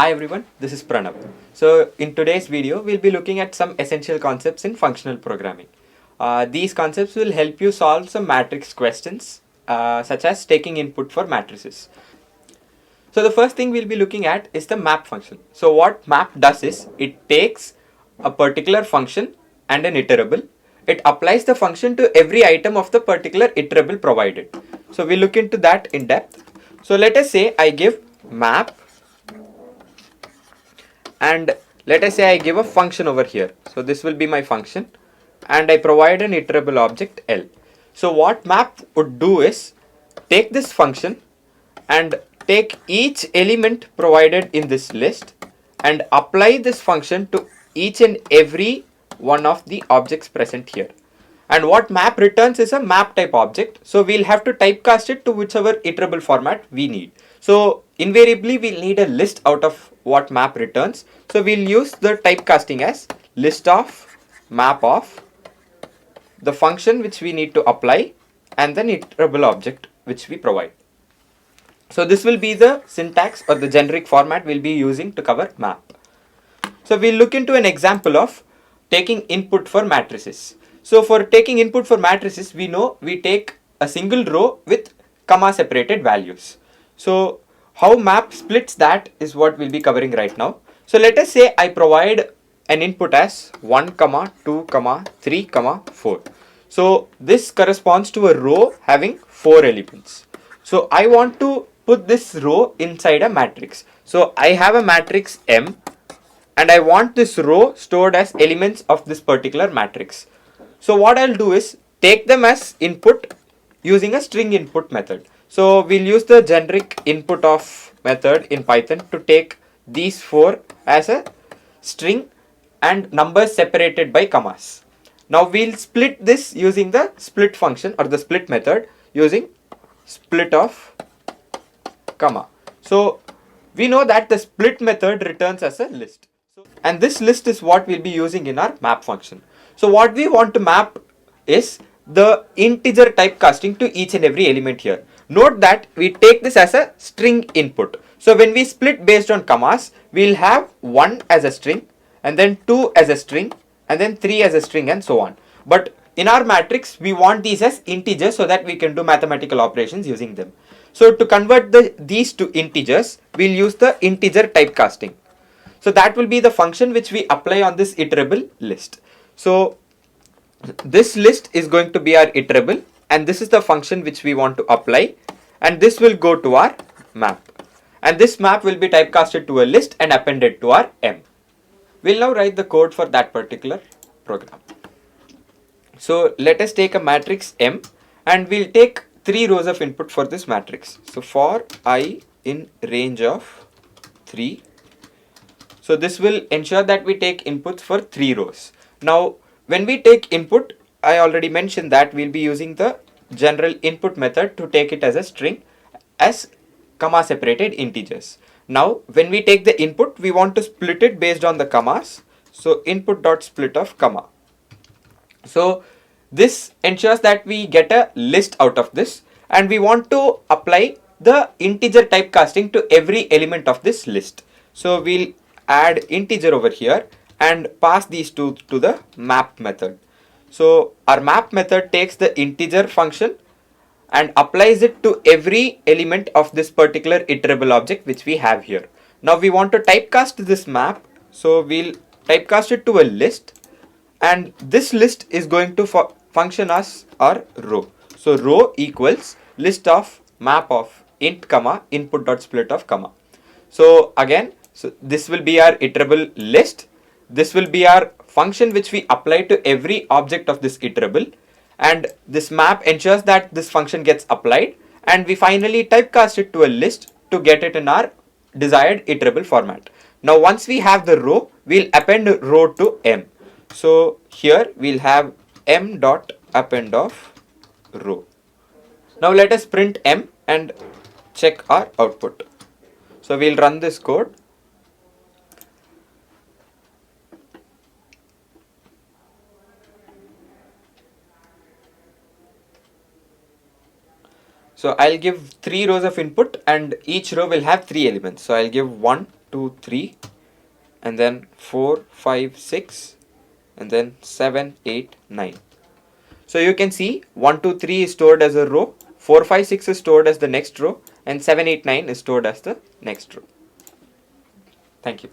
Hi everyone, this is Pranav. So in today's video, we'll be looking at some essential concepts in functional programming. These concepts will help you solve some matrix questions, such as taking input for matrices. So the first thing we'll be looking at is the map function. So what map does is, it takes a particular function and an iterable. It applies the function to every item of the particular iterable provided. So we'll look into that in depth. So let us say I give map, and let us say I give a function over here. So this will be my function, and I provide an iterable object L. So what map would do is take this function and take each element provided in this list and apply this function to each and every one of the objects present here. And what map returns is a map type object. So we'll have to typecast it to whichever iterable format we need. So invariably we'll need a list out of what map returns. So we'll use the typecasting as list of map of the function which we need to apply and then iterable object which we provide. So this will be the syntax or the generic format we'll be using to cover map. So we'll look into an example of taking input for matrices. So for taking input for matrices, we know we take a single row with comma separated values. So how map splits that is what we'll be covering right now. So let us say I provide an input as 1, 2, 3, 4. So this corresponds to a row having 4 elements. So I want to put this row inside a matrix. So I have a matrix M, and I want this row stored as elements of this particular matrix. So what I'll do is take them as input using a string input method. So we'll use the generic input of method in Python to take these 4 as a string and numbers separated by commas. Now we'll split this using the split function or the split method using split of comma. So we know that the split method returns as a list. And this list is what we'll be using in our map function. So what we want to map is the integer typecasting to each and every element here. Note that we take this as a string input. So when we split based on commas, we'll have 1 as a string, and then 2 as a string, and then 3 as a string, and so on. But in our matrix, we want these as integers so that we can do mathematical operations using them. So to convert these to integers, we'll use the integer typecasting. So that will be the function which we apply on this iterable list. So this list is going to be our iterable, and this is the function which we want to apply, and this will go to our map. And this map will be typecasted to a list and appended to our M. We'll now write the code for that particular program. So let us take a matrix M, and we'll take 3 rows of input for this matrix. So for I in range of 3. So this will ensure that we take inputs for 3 rows. Now when we take input, I already mentioned that we'll be using the general input method to take it as a string as comma separated integers. Now when we take the input, we want to split it based on the commas. So input dot split of comma. So this ensures that we get a list out of this, and we want to apply the integer typecasting to every element of this list. So we'll add integer over here and pass these two to the map method. So our map method takes the integer function and applies it to every element of this particular iterable object which we have here. Now we want to typecast this map, so we'll typecast it to a list, and this list is going to function as our row. So row equals list of map of int comma input dot split of comma. So again, so this will be our iterable list. This will be our function which we apply to every object of this iterable, and this map ensures that this function gets applied, and we finally typecast it to a list to get it in our desired iterable format. Now once we have the row, we'll append row to M. So here we'll have M dot append of row. Now let us print M and check our output. So we'll run this code. So I'll give 3 rows of input, and each row will have 3 elements. So I'll give 1, 2, 3, and then 4, 5, 6, and then 7, 8, 9. So you can see 1, 2, 3 is stored as a row, 4, 5, 6 is stored as the next row, and 7, 8, 9 is stored as the next row. Thank you.